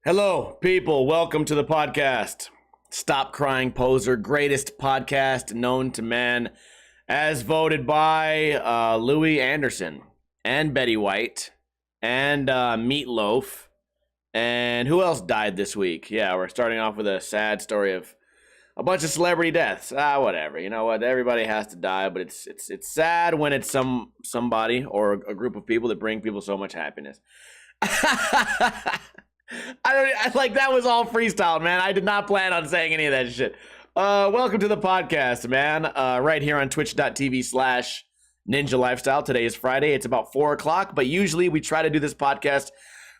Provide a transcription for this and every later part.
Hello, people. Welcome to the podcast. Stop Crying Poser, greatest podcast known to man, as voted by Louis Anderson and Betty White and Meatloaf. And who else died this week? Yeah, we're starting off with a sad story of a bunch of celebrity deaths. Whatever. You know what? Everybody has to die, but it's sad when it's somebody or a group of people that bring people so much happiness. That was all freestyle, man. I did not plan on saying any of that shit. Welcome to the podcast, man. Right here on twitch.tv/Ninja Lifestyle. Today is Friday. It's about 4 o'clock, but usually we try to do this podcast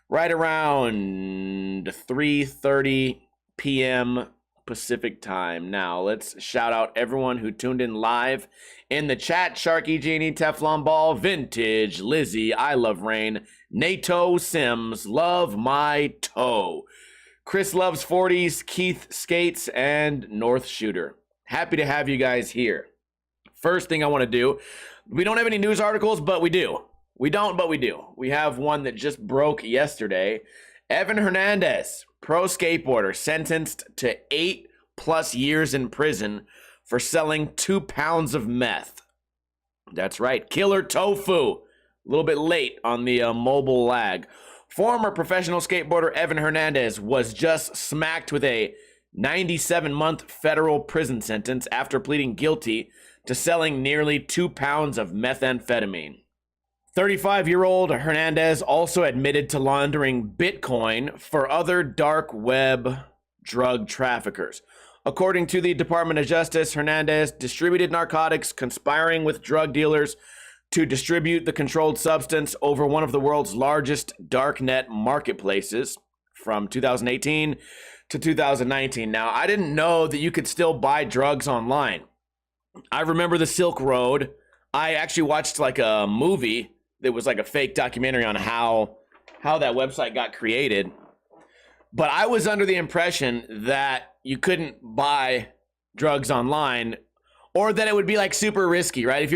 right around 3:30 p.m. Pacific time. Now, let's shout out everyone who tuned in live in the chat. Sharky, Genie, Teflon Ball, Vintage, Lizzie, I Love Rain, NATO Sims, Love My Toe, Chris Loves 40s, Keith Skates, and North Shooter. Happy to have you guys here. First thing I want to do, we don't have any news articles, but we do. We don't, but we do. We have one that just broke yesterday. Evan Hernandez, pro skateboarder, sentenced to 8+ years in prison for selling 2 pounds of meth. That's right, killer tofu. A little bit late on the mobile lag. Former professional skateboarder Evan Hernandez was just smacked with a 97-month federal prison sentence after pleading guilty to selling nearly 2 pounds of methamphetamine. 35-year-old Hernandez also admitted to laundering Bitcoin for other dark web drug traffickers. According to the Department of Justice, Hernandez distributed narcotics, conspiring with drug dealers to distribute the controlled substance over one of the world's largest darknet marketplaces from 2018 to 2019. Now, I didn't know that you could still buy drugs online. I remember the Silk Road. I actually watched like a movie that was like a fake documentary on how that website got created. But I was under the impression that you couldn't buy drugs online, or that it would be like super risky, right?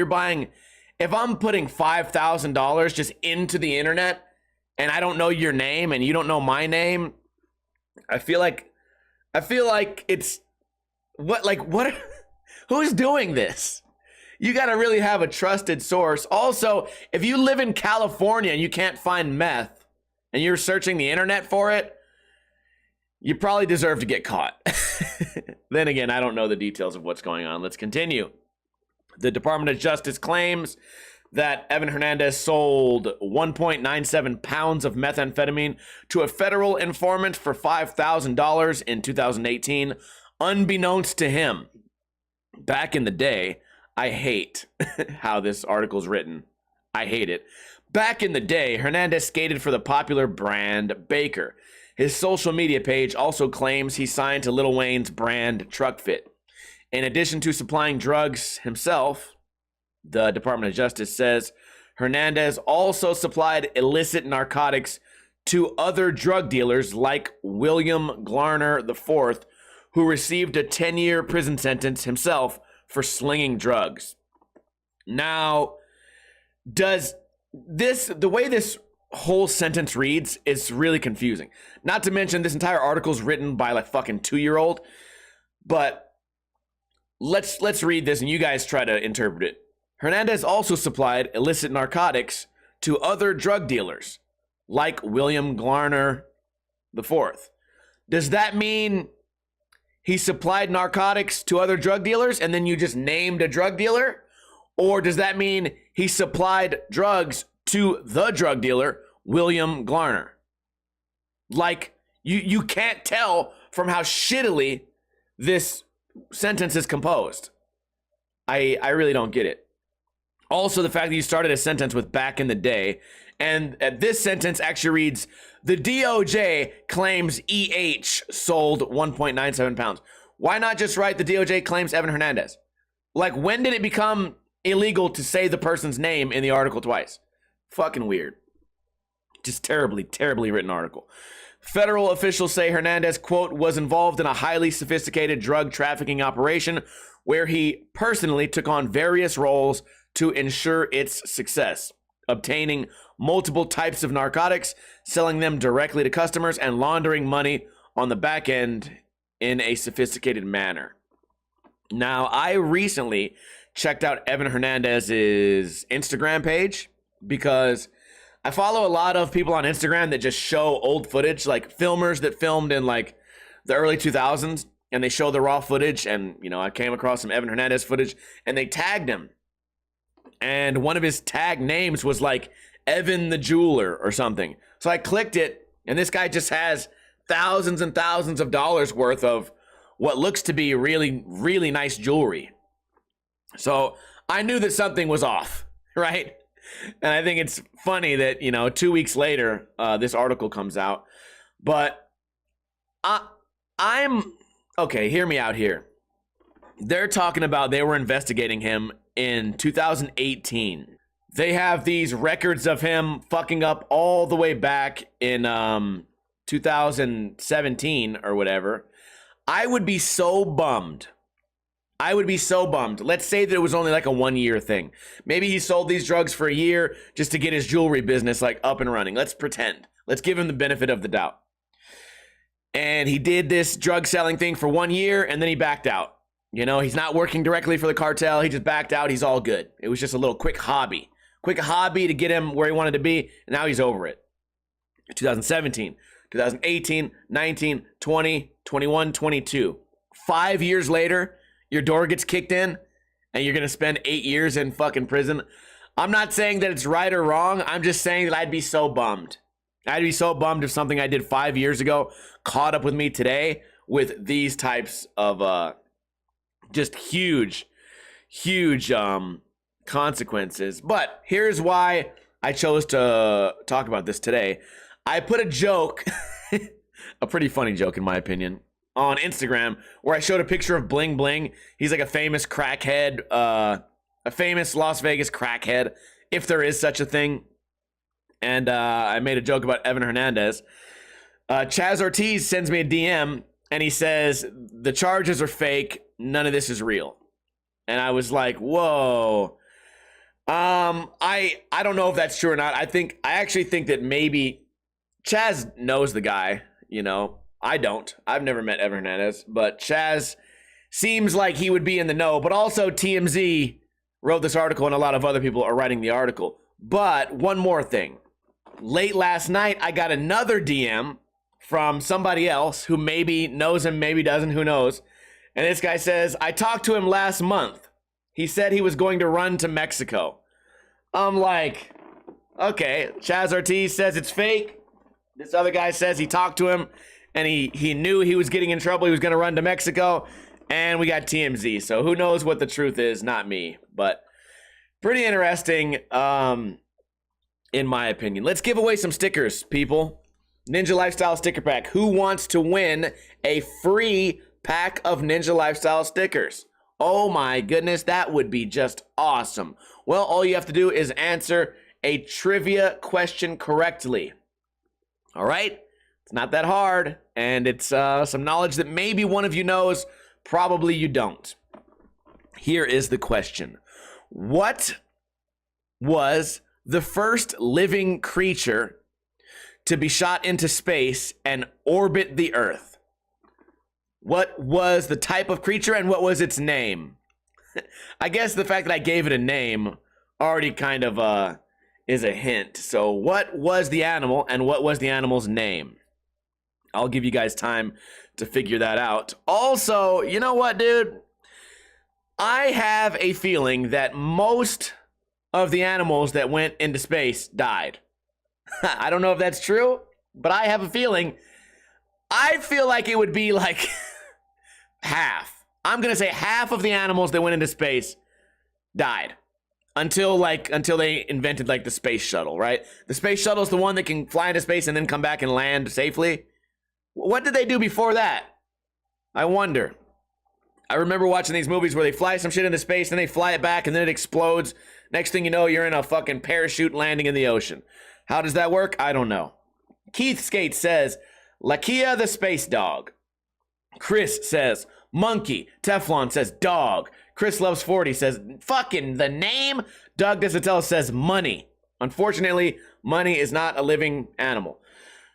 If I'm putting $5,000 just into the internet and I don't know your name and you don't know my name, I feel like it's what who's doing this? You got to really have a trusted source. Also, if you live in California and you can't find meth and you're searching the internet for it, you probably deserve to get caught. Then again, I don't know the details of what's going on. Let's continue. The Department of Justice claims that Evan Hernandez sold 1.97 pounds of methamphetamine to a federal informant for $5,000 in 2018, unbeknownst to him. Back in the day, I hate how this article's written. I hate it. Back in the day, Hernandez skated for the popular brand Baker. His social media page also claims he signed to Lil Wayne's brand Truck Fit. In addition to supplying drugs himself, the Department of Justice says Hernandez also supplied illicit narcotics to other drug dealers like William Glarner IV, who received a 10-year prison sentence himself for slinging drugs. Now, the way this whole sentence reads is really confusing. Not to mention this entire article is written by like fucking 2-year-old, but let's read this and you guys try to interpret it. Hernandez also supplied illicit narcotics to other drug dealers like William Glarner IV. Does that mean he supplied narcotics to other drug dealers and then you just named a drug dealer? Or does that mean he supplied drugs to the drug dealer, William Glarner? Like, you can't tell from how shittily this sentence is composed. I really don't get it. Also, the fact that you started a sentence with back in the day, and this sentence actually reads, the DOJ claims EH sold 1.97 pounds. Why not just write the DOJ claims Evan Hernandez? Like, when did it become illegal to say the person's name in the article twice? Fucking weird. Just terribly, terribly written article. Federal officials say Hernandez, quote, was involved in a highly sophisticated drug trafficking operation where he personally took on various roles to ensure its success. obtaining multiple types of narcotics, selling them directly to customers, and laundering money on the back end in a sophisticated manner. Now, I recently checked out Evan Hernandez's Instagram page because I follow a lot of people on Instagram that just show old footage, like filmers that filmed in like the early 2000s, and they show the raw footage. And, you know, I came across some Evan Hernandez footage and they tagged him. And one of his tag names was like Evan the Jeweler or something. So I clicked it, and this guy just has thousands and thousands of dollars worth of what looks to be really, really nice jewelry. So I knew that something was off, right? And I think it's funny that, you know, 2 weeks later, this article comes out. But I'm okay, hear me out here. They're talking about they were investigating him in 2018. They have these records of him fucking up all the way back in 2017 or whatever. I would be so bummed. Let's say that it was only like a 1 year thing. Maybe he sold these drugs for a year just to get his jewelry business like up and running. Let's pretend. Let's give him the benefit of the doubt. And he did this drug selling thing for 1 year and then he backed out. You know, he's not working directly for the cartel. He just backed out. He's all good. It was just a little quick hobby to get him where he wanted to be. And now he's over it. 2017, 2018, 19, 20, 21, 22. 5 years later, your door gets kicked in and you're going to spend 8 years in fucking prison. I'm not saying that it's right or wrong. I'm just saying that I'd be so bummed. I'd be so bummed if something I did 5 years ago caught up with me today with these types of just huge consequences. But here's why I chose to talk about this today. I put a joke, a pretty funny joke in my opinion, on Instagram where I showed a picture of Bling Bling. He's like a famous crackhead, a famous Las Vegas crackhead, if there is such a thing. And I made a joke about Evan Hernandez. Chaz Ortiz sends me a DM and he says, the charges are fake. None of this is real. And I was like, whoa. I don't know if that's true or not. I actually think that maybe Chaz knows the guy, you know. I don't. I've never met Evan Hernandez, but Chaz seems like he would be in the know. But also TMZ wrote this article and a lot of other people are writing the article. But one more thing. Late last night, I got another DM from somebody else who maybe knows him, maybe doesn't, who knows. And this guy says, I talked to him last month. He said he was going to run to Mexico. I'm like, okay, Chaz Ortiz says it's fake. This other guy says he talked to him and he knew he was getting in trouble. He was going to run to Mexico. And we got TMZ. So who knows what the truth is? Not me. But pretty interesting, in my opinion. Let's give away some stickers, people. Ninja Lifestyle sticker pack. Who wants to win a free pack of Ninja Lifestyle stickers? Oh my goodness, that would be just awesome. Well, all you have to do is answer a trivia question correctly. All right? It's not that hard, and it's some knowledge that maybe one of you knows, probably you don't. Here is the question. What was the first living creature to be shot into space and orbit the Earth? What was the type of creature and what was its name? I guess the fact that I gave it a name already kind of is a hint. So what was the animal and what was the animal's name? I'll give you guys time to figure that out. Also, you know what, dude? I have a feeling that most of the animals that went into space died. I don't know if that's true, but I have a feeling. I feel like it would be like half. I'm going to say half of the animals that went into space died until they invented like the space shuttle, right? The space shuttle is the one that can fly into space and then come back and land safely. What did they do before that? I wonder. I remember watching these movies where they fly some shit into space and they fly it back and then it explodes. Next thing you know, you're in a fucking parachute landing in the ocean. How does that work? I don't know. Keith Skate says, Lakia the space dog. Chris says, monkey. Teflon says, dog. Chris Loves 40 says, fucking the name. Doug Desatella says, money. Unfortunately, money is not a living animal.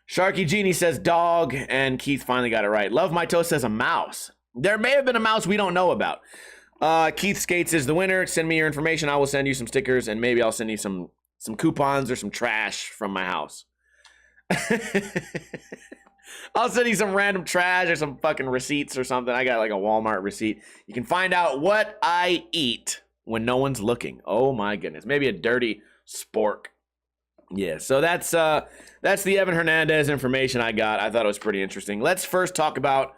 Sharky Genie says dog, and Keith finally got it right. Love My Toast says a mouse. There may have been a mouse we don't know about. Keith Skates is the winner. Send me your information. I will send you some stickers, and maybe I'll send you some coupons or some trash from my house. I'll send you some random trash or some fucking receipts or something. I got like a Walmart receipt. You can find out what I eat when no one's looking. Oh my goodness. Maybe a dirty spork. Yeah, so that's the Evan Hernandez information I got. I thought it was pretty interesting. Let's first talk about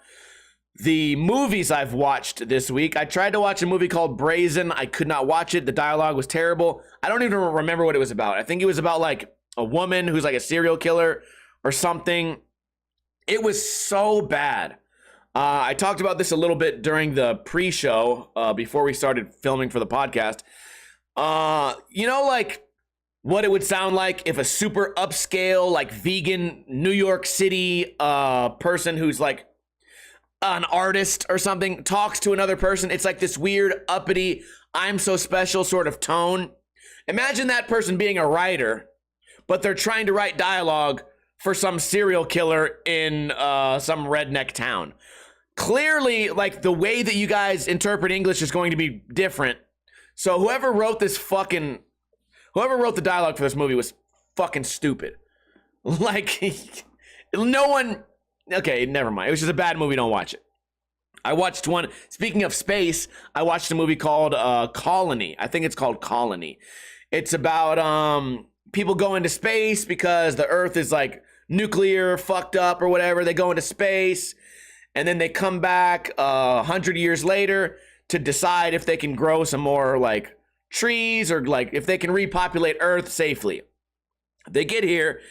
the movies I've watched this week. I tried to watch a movie called Brazen. I could not watch it. The dialogue was terrible. I don't even remember what it was about. I think it was about like a woman who's like a serial killer or something. It was so bad. I talked about this a little bit during the pre-show before we started filming for the podcast. Like what it would sound like if a super upscale, like vegan New York City person who's like an artist or something talks to another person. It's like this weird uppity, I'm so special sort of tone. Imagine that person being a writer, but they're trying to write dialogue for some serial killer in some redneck town. Clearly, like, the way that you guys interpret English is going to be different. So whoever wrote the dialogue for this movie was fucking stupid. Like, no one... Okay, never mind. It was just a bad movie. Don't watch it. I watched one... Speaking of space, I watched a movie called Colony. I think it's called Colony. It's about people go into space because the Earth is, like, nuclear fucked up or whatever. They go into space, and then they come back 100 years later to decide if they can grow some more, like, trees or, like, if they can repopulate Earth safely. They get here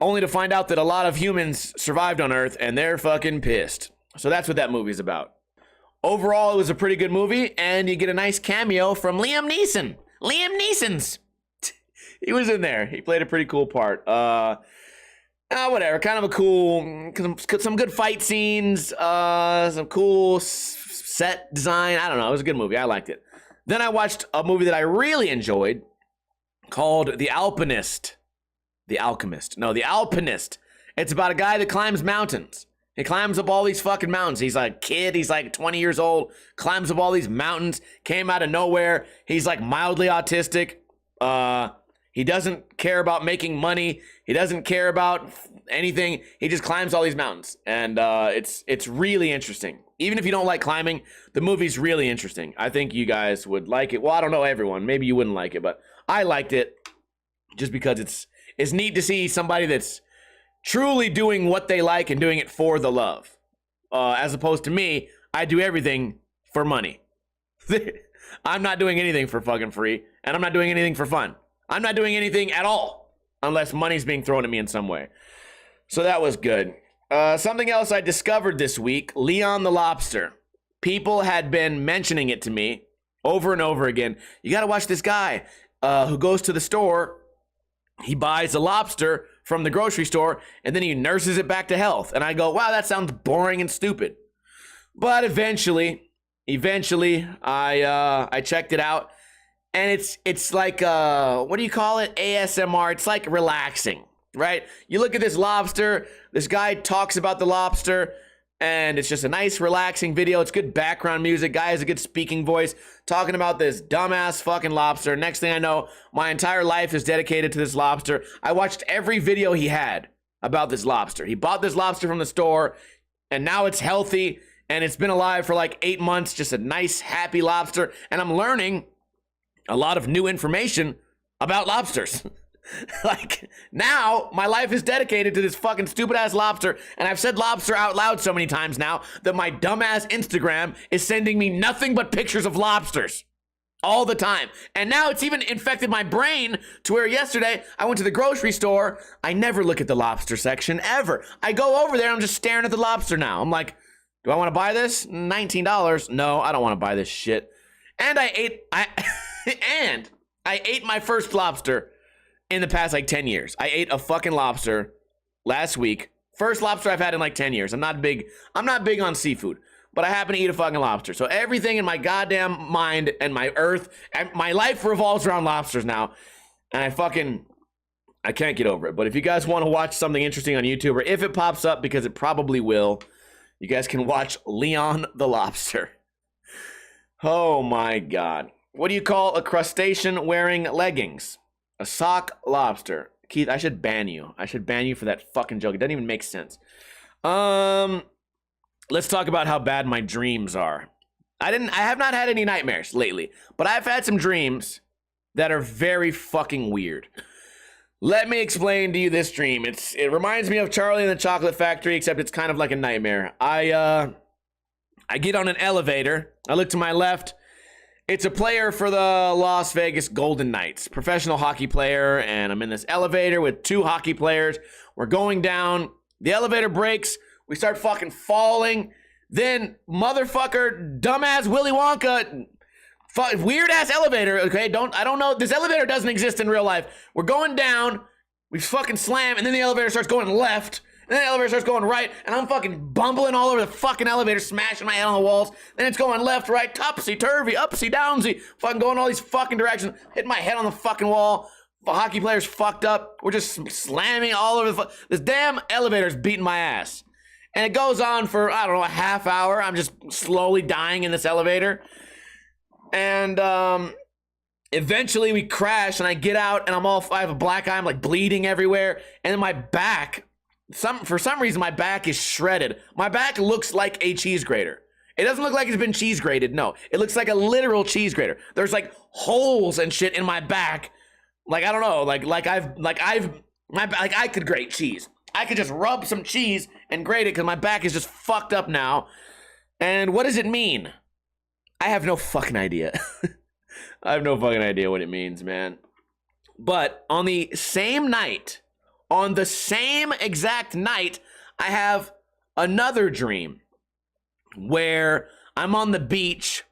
only to find out that a lot of humans survived on Earth, and they're fucking pissed. So that's what that movie's about. Overall, it was a pretty good movie, and you get a nice cameo from Liam Neeson. Liam Neeson's. He was in there. He played a pretty cool part. Whatever. Kind of a cool, some good fight scenes, some cool set design. I don't know. It was a good movie. I liked it. Then I watched a movie that I really enjoyed called The Alpinist. The Alchemist. No, The Alpinist. It's about a guy that climbs mountains. He climbs up all these fucking mountains. He's like a kid. He's like 20 years old. Climbs up all these mountains. Came out of nowhere. He's like mildly autistic. He doesn't care about making money. He doesn't care about anything. He just climbs all these mountains. And it's really interesting. Even if you don't like climbing, the movie's really interesting. I think you guys would like it. Well, I don't know everyone. Maybe you wouldn't like it, but I liked it just because it's neat to see somebody that's truly doing what they like and doing it for the love. As opposed to me, I do everything for money. I'm not doing anything for fucking free, and I'm not doing anything for fun. I'm not doing anything at all unless money's being thrown at me in some way. So that was good. Something else I discovered this week, Leon the Lobster. People had been mentioning it to me over and over again. You got to watch this guy who goes to the store. He buys a lobster from the grocery store, and then he nurses it back to health. And I go, wow, that sounds boring and stupid. But eventually, I checked it out, and it's like, what do you call it? ASMR. It's like relaxing, right? You look at this lobster, this guy talks about the lobster, and it's just a nice relaxing video. It's good background music. Guy has a good speaking voice talking about this dumbass fucking lobster. Next thing I know, my entire life is dedicated to this lobster. I watched every video he had about this lobster. He bought this lobster from the store, and now it's healthy, and it's been alive for like 8 months. Just a nice, happy lobster. And I'm learning a lot of new information about lobsters. Like, now my life is dedicated to this fucking stupid ass lobster, and I've said lobster out loud so many times now that my dumbass Instagram is sending me nothing but pictures of lobsters all the time. And now it's even infected my brain to where yesterday I went to the grocery store. I never look at the lobster section ever. I go over there, I'm just staring at the lobster now. I'm like, do I want to buy this? $19. No, I don't want to buy this shit. And I ate my first lobster in the past like 10 years. I ate a fucking lobster last week. First lobster I've had in like 10 years. I'm not big on seafood, but I happen to eat a fucking lobster. So everything in my goddamn mind and my earth, and my life revolves around lobsters now. And I can't get over it. But if you guys want to watch something interesting on YouTube, or if it pops up, because it probably will, you guys can watch Leon the Lobster. Oh my God. What do you call a crustacean wearing leggings? A sock lobster. Keith, I should ban you. I should ban you for that fucking joke. It doesn't even make sense. Let's talk about how bad my dreams are. I have not had any nightmares lately, but I've had some dreams that are very fucking weird. Let me explain to you this dream. It reminds me of Charlie and the Chocolate Factory, except it's kind of like a nightmare. I get on an elevator. I look to my left. It's a player for the Las Vegas Golden Knights, professional hockey player, and I'm in this elevator with two hockey players. We're going down. The elevator breaks. We start fucking falling. Then motherfucker, dumbass Willy Wonka, weird ass elevator. Okay, I don't know. This elevator doesn't exist in real life. We're going down. We fucking slam, and then the elevator starts going left. And then the elevator starts going right, and I'm fucking bumbling all over the fucking elevator, smashing my head on the walls. Then it's going left, right, topsy-turvy, upsy-downsy, fucking going all these fucking directions, hitting my head on the fucking wall. The hockey player's fucked up. We're just slamming all over this damn elevator's beating my ass. And it goes on for, I don't know, a half hour. I'm just slowly dying in this elevator. And eventually we crash, and I get out, and I have a black eye. I'm like bleeding everywhere. And then my back, for some reason, my back is shredded. My back looks like a cheese grater. It doesn't look like it's been cheese grated. No, it looks like a literal cheese grater. There's like holes and shit in my back. Like, I don't know, I could grate cheese. I could just rub some cheese and grate it because my back is just fucked up now. And what does it mean? I have no fucking idea. I have no fucking idea what it means, man. But on the same exact night, I have another dream where I'm on the beach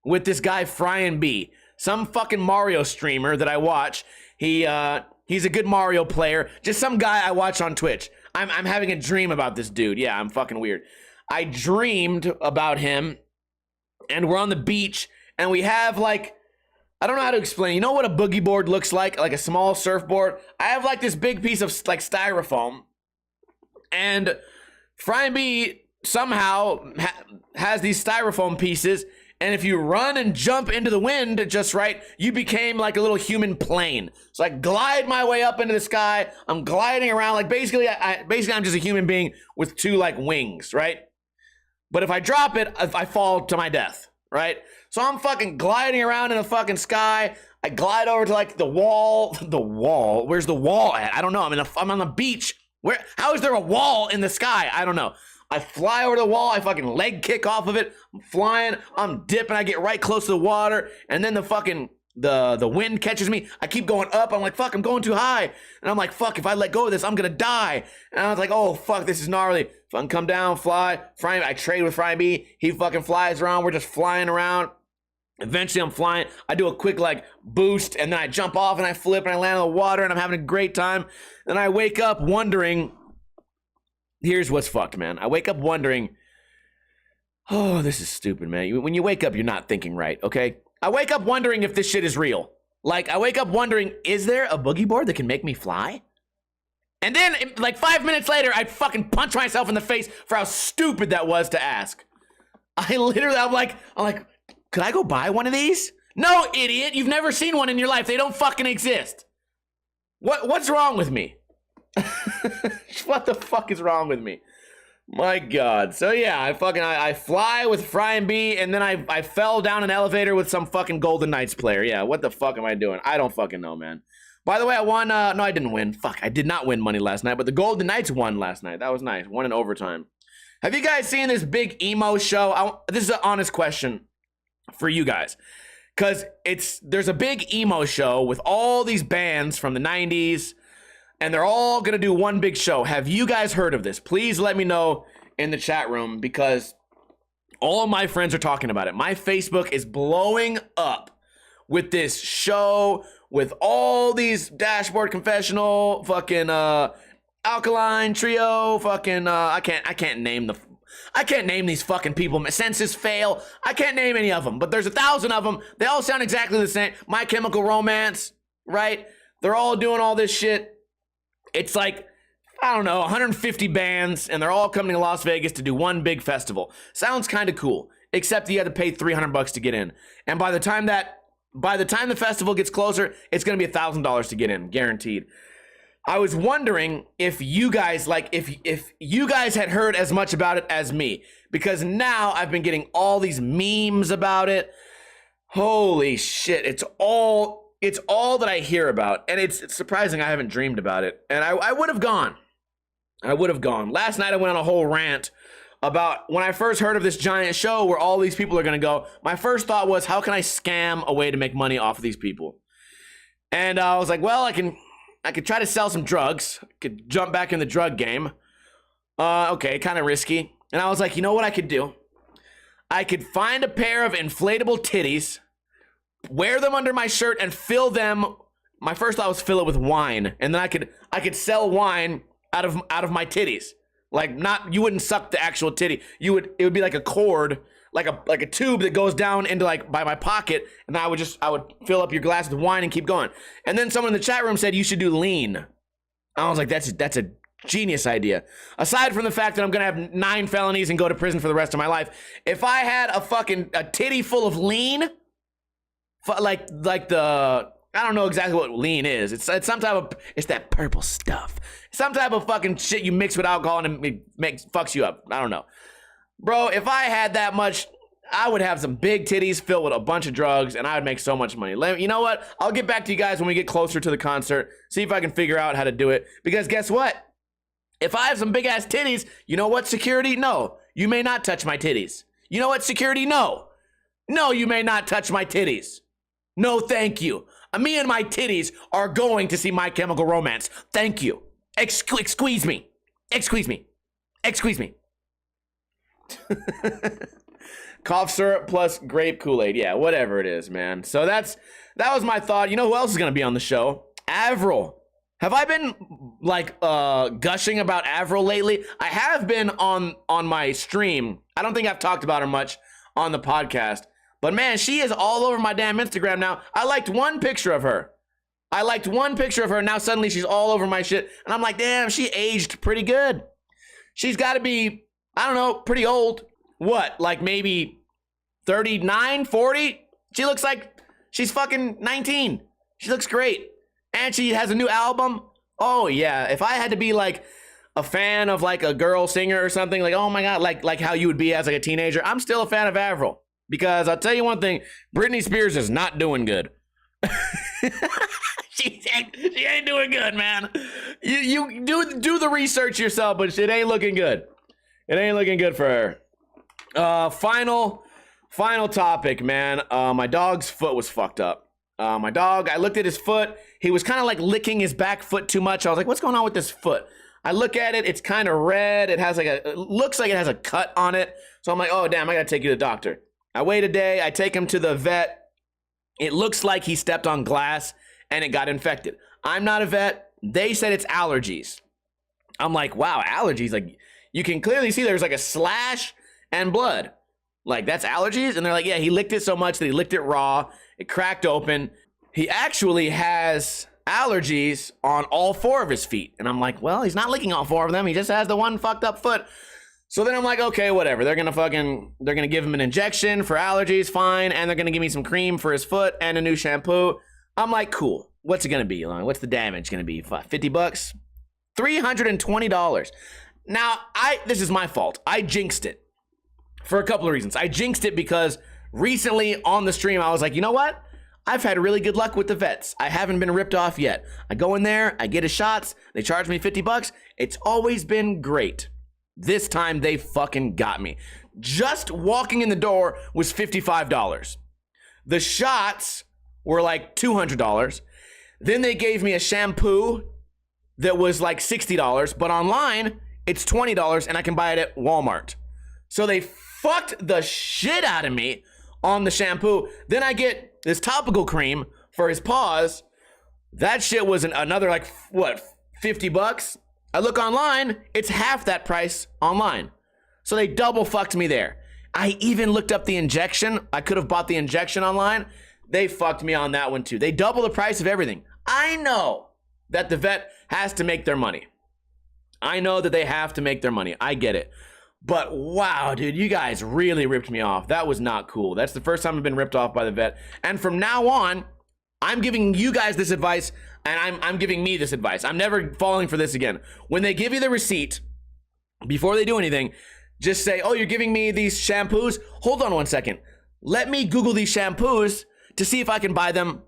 with this guy, Frying B, some fucking Mario streamer that I watch. He's a good Mario player. Just some guy I watch on Twitch. I'm having a dream about this dude. Yeah, I'm fucking weird. I dreamed about him, and we're on the beach, and we have like, I don't know how to explain. You know what a boogie board looks like a small surfboard? I have like this big piece of like styrofoam, and Frying B somehow has these styrofoam pieces, and if you run and jump into the wind just right, you became like a little human plane. So I glide my way up into the sky. I'm gliding around like basically I'm just a human being with two like wings, right? But if I drop it, I fall to my death, right? So I'm fucking gliding around in the fucking sky. I glide over to like the wall. The wall? Where's the wall at? I don't know. I'm on the beach. How is there a wall in the sky? I don't know. I fly over the wall. I fucking leg kick off of it. I'm flying. I'm dipping. I get right close to the water. And then the wind catches me. I keep going up. I'm like, fuck, I'm going too high. And I'm like, fuck, if I let go of this, I'm going to die. And I was like, oh, fuck, this is gnarly. Fucking come down, fly. I trade with Frying B. He fucking flies around. We're just flying around. Eventually, I'm flying. I do a quick, like, boost. And then I jump off and I flip and I land on the water. And I'm having a great time. And I wake up wondering. Here's what's fucked, man. I wake up wondering, oh, this is stupid, man. When you wake up, you're not thinking right, okay? I wake up wondering if this shit is real. Like, I wake up wondering, is there a boogie board that can make me fly? And then, like, 5 minutes later, I fucking punch myself in the face for how stupid that was to ask. I'm like, could I go buy one of these? No, idiot. You've never seen one in your life. They don't fucking exist. What's wrong with me? What the fuck is wrong with me? My God. So yeah, I fly with Frying B, and then I fell down an elevator with some fucking Golden Knights player. Yeah, what the fuck am I doing? I don't fucking know, man. By the way, I won, no, I didn't win. Fuck, I did not win money last night, but the Golden Knights won last night. That was nice. Won in overtime. Have you guys seen this big emo show? This is an honest question for you guys. Because there's a big emo show with all these bands from the 90s, and they're all going to do one big show. Have you guys heard of this? Please let me know in the chat room, because all of my friends are talking about it. My Facebook is blowing up with this show with all these Dashboard Confessional, fucking Alkaline Trio, fucking I can't name these fucking people. Census Fail. I can't name any of them, but there's 1,000 of them. They all sound exactly the same. My Chemical Romance, right? They're all doing all this shit. It's like, I don't know, 150 bands, and they're all coming to Las Vegas to do one big festival. Sounds kind of cool, except you have to pay $300 to get in. And by the time the festival gets closer, it's going to be $1,000 to get in, guaranteed. I was wondering if you guys, if you guys had heard as much about it as me, because now I've been getting all these memes about it. Holy shit, it's all that I hear about, and it's surprising I haven't dreamed about it. And I would have gone. Last night I went on a whole rant about when I first heard of this giant show where all these people are going to go. My first thought was, how can I scam a way to make money off of these people? And I was like, well, I could try to sell some drugs. I could jump back in the drug game. Okay, kind of risky. And I was like, you know what I could do? I could find a pair of inflatable titties, wear them under my shirt, and fill them. My first thought was fill it with wine, and then I could sell wine out of my titties. Like, not, you wouldn't suck the actual titty. It would be like a cord, like a tube that goes down into like by my pocket, and I would fill up your glass with wine and keep going. And then someone in the chat room said you should do lean. I was like, that's a genius idea. Aside from the fact that I'm gonna have 9 felonies and go to prison for the rest of my life, if I had a titty full of lean, like the, I don't know exactly what lean is. It's some type of, it's that purple stuff. Some type of fucking shit you mix with alcohol and it fucks you up. I don't know. Bro, if I had that much, I would have some big titties filled with a bunch of drugs, and I would make so much money. You know what? I'll get back to you guys when we get closer to the concert, see if I can figure out how to do it. Because guess what? If I have some big ass titties, you know what, security? No, you may not touch my titties. You know what, security? No, you may not touch my titties. No, thank you. Me and my titties are going to see My Chemical Romance. Thank you. Excuse me. Cough syrup plus grape Kool-Aid. Yeah, whatever it is, man. So that was my thought. You know who else is going to be on the show? Avril. Have I been like gushing about Avril lately? I have been on my stream. I don't think I've talked about her much on the podcast. But man, she is all over my damn Instagram now. I liked one picture of her. Now suddenly she's all over my shit. And I'm like, damn, she aged pretty good. She's got to be, I don't know, pretty old. What, like maybe 39, 40? She looks like she's fucking 19. She looks great. And she has a new album. Oh, yeah. If I had to be like a fan of like a girl singer or something, like, oh my God, like how you would be as like a teenager, I'm still a fan of Avril. Because I'll tell you one thing, Britney Spears is not doing good. she ain't doing good, man. You do the research yourself, but it ain't looking good. It ain't looking good for her. Final topic, man. My dog's foot was fucked up. I looked at his foot. He was kind of like licking his back foot too much. I was like, what's going on with this foot? I look at it. It's kind of red. It looks like it has a cut on it. So I'm like, oh, damn, I got to take you to the doctor. I wait a day, I take him to the vet. It looks like he stepped on glass and it got infected. I'm not a vet. They said it's allergies. I'm like, wow, allergies? Like, you can clearly see there's like a slash and blood. Like, that's allergies? And they're like, yeah, he licked it so much that he licked it raw. It cracked open. He actually has allergies on all 4 of his feet. And I'm like, well, he's not licking all 4 of them. He just has the one fucked up foot. So then I'm like, okay, whatever. They're gonna give him an injection for allergies, fine, and they're gonna give me some cream for his foot and a new shampoo. I'm like, cool. What's it gonna be? What's the damage gonna be? $50? $320. Now, this is my fault. I jinxed it for a couple of reasons. I jinxed it because recently on the stream, I was like, you know what? I've had really good luck with the vets. I haven't been ripped off yet. I go in there, I get his shots, they charge me $50. It's always been great. This time they fucking got me. Just walking in the door was $55. The shots were like $200. Then they gave me a shampoo that was like $60, but online it's $20 and I can buy it at Walmart. So they fucked the shit out of me on the shampoo. Then I get this topical cream for his paws. That shit was another like, what, $50? I look online, it's half that price online. So they double fucked me there. I even looked up the injection. I could have bought the injection online. They fucked me on that one too. They double the price of everything. I know that the vet has to make their money. I know that they have to make their money. I get it. But wow, dude, you guys really ripped me off. That was not cool. That's the first time I've been ripped off by the vet. And from now on, I'm giving you guys this advice, and I'm giving me this advice. I'm never falling for this again. When they give you the receipt, before they do anything, just say, oh, you're giving me these shampoos? Hold on one second. Let me Google these shampoos to see if I can buy them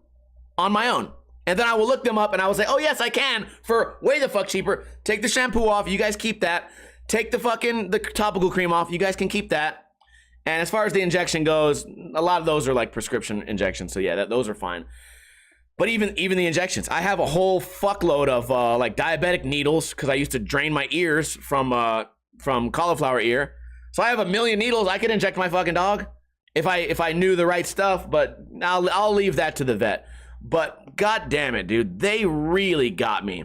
on my own. And then I will look them up and I will say, oh yes, I can, for way the fuck cheaper. Take the shampoo off, you guys keep that. Take the topical cream off, you guys can keep that. And as far as the injection goes, a lot of those are like prescription injections. So yeah, those are fine. But even the injections, I have a whole fuckload of like diabetic needles because I used to drain my ears from cauliflower ear. So I have a million needles I could inject my fucking dog if I knew the right stuff. But I'll leave that to the vet. But god damn it, dude, they really got me.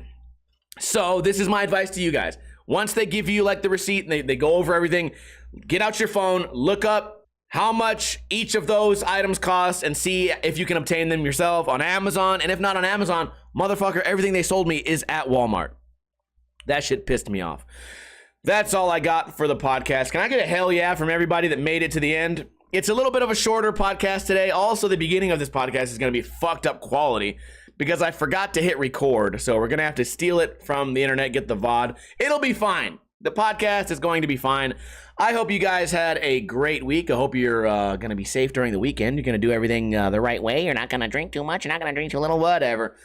So this is my advice to you guys. Once they give you like the receipt and they go over everything, get out your phone, look up how much each of those items cost and see if you can obtain them yourself on Amazon. And if not on Amazon, motherfucker, everything they sold me is at Walmart. That shit pissed me off. That's all I got for the podcast. Can I get a hell yeah from everybody that made it to the end? It's a little bit of a shorter podcast today. Also, the beginning of this podcast is going to be fucked up quality because I forgot to hit record. So we're going to have to steal it from the internet, get the VOD. It'll be fine. The podcast is going to be fine. I hope you guys had a great week. I hope you're going to be safe during the weekend. You're going to do everything the right way. You're not going to drink too much. You're not going to drink too little, whatever.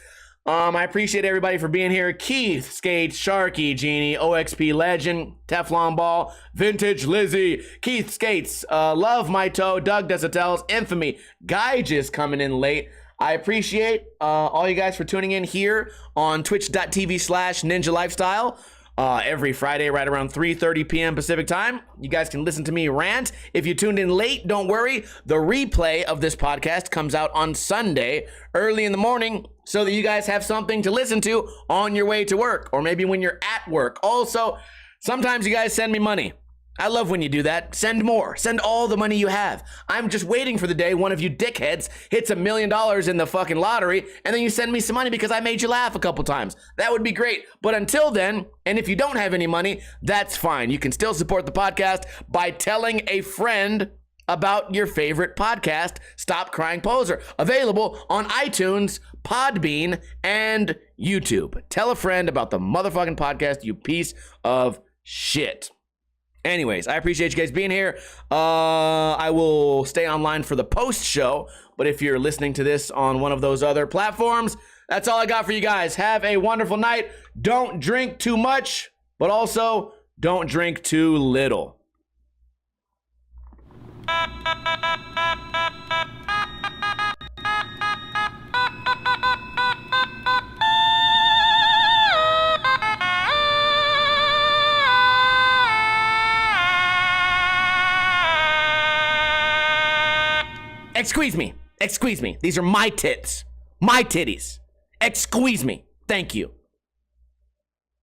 I appreciate everybody for being here. Keith, Skates, Sharky, Genie, OXP Legend, Teflon Ball, Vintage Lizzie, Keith Skates, Love My Toe, Doug Desatells, Infamy, Guy just coming in late. I appreciate all you guys for tuning in here on twitch.tv/Ninja Lifestyle. Every Friday right around 3:30 p.m. Pacific time. You guys can listen to me rant. If you tuned in late, don't worry. The replay of this podcast comes out on Sunday early in the morning so that you guys have something to listen to on your way to work or maybe when you're at work. Also, sometimes you guys send me money. I love when you do that. Send more. Send all the money you have. I'm just waiting for the day one of you dickheads hits $1 million in the fucking lottery, and then you send me some money because I made you laugh a couple times. That would be great. But until then, and if you don't have any money, that's fine. You can still support the podcast by telling a friend about your favorite podcast, Stop Crying Poser. Available on iTunes, Podbean, and YouTube. Tell a friend about the motherfucking podcast, you piece of shit. Anyways, I appreciate you guys being here. I will stay online for the post show, but if you're listening to this on one of those other platforms, that's all I got for you guys. Have a wonderful night. Don't drink too much, but also don't drink too little. Excuse me. Excuse me. These are my tits. My titties. Excuse me. Thank you.